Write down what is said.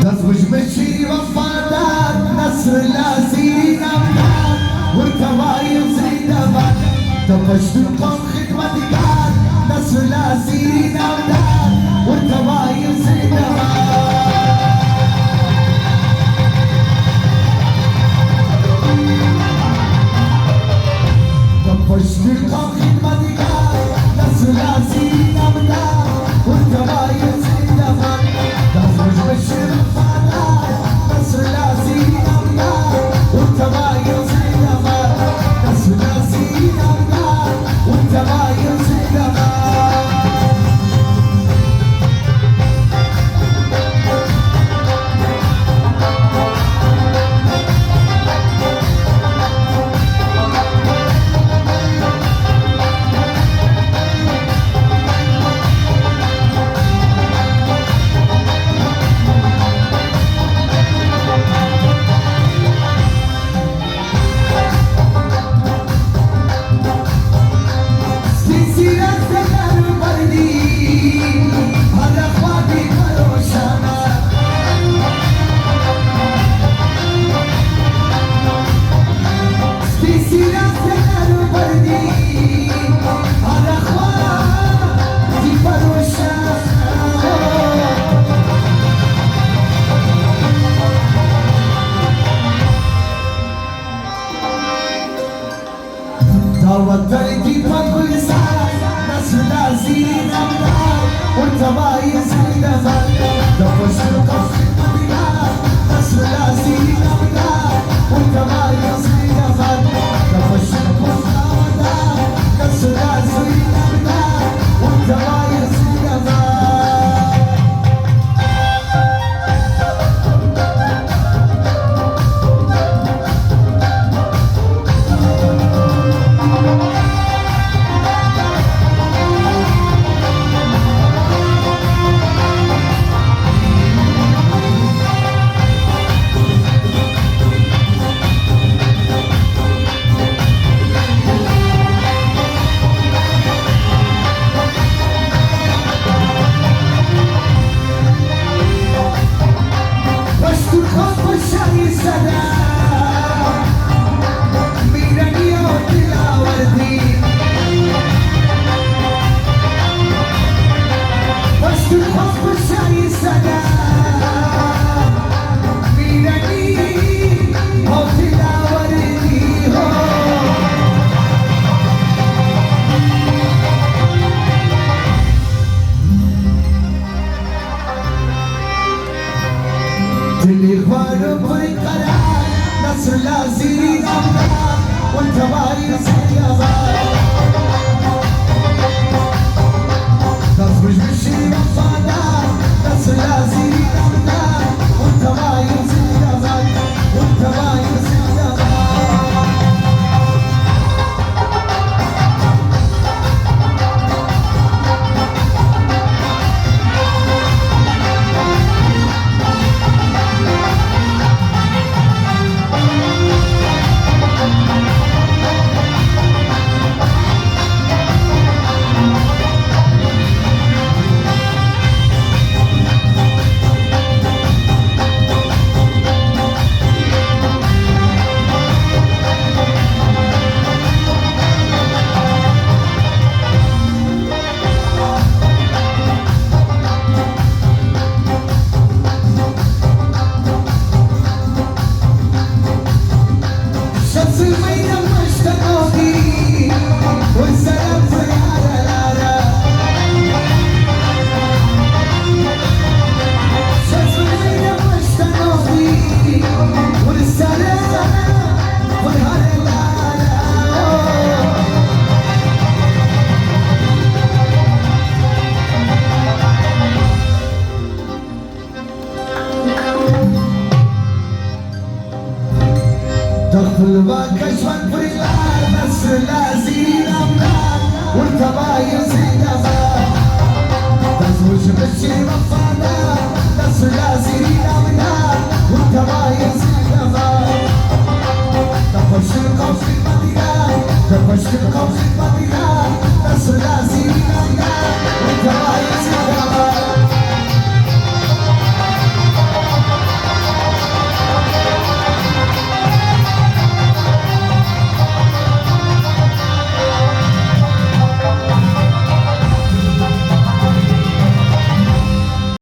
تصبج بشي وفادات نصر لازين أمداد والكوايب زي دبات تبشت القوم خدمتكات نصر لازين أمداد والكوايب زي دبات تبشت القوم خدمتكات نصر لازين أمداد والكوايب زي دبات تصبج بشي وفادات نصر لازين أمداد والكوايب زي دبات نصر لازين أمداد والكوايب زي دبات توترتي بكل ساعة نصر لازين أمداد والكوايب زي دبات دفش القف خدمتكات نصر لازين أمداد والكوايب زي دبات دفش القف أمداد نصر لازين أمداد والكوايب زي دبات الإخوان بالقرار نصر لازين أمداد والكوايب زي دبات تصبج بشي وفادات نصر لازين أمداد والكوايب زي دبات والكوايب زي دبات دخل كشفك بالله نصر لازين أمداد والكوايب زي دبات تزوج بشي وفادات نصر لازين أمداد والكوايب زي دبات دفش القوس خدمتكات دفش القوس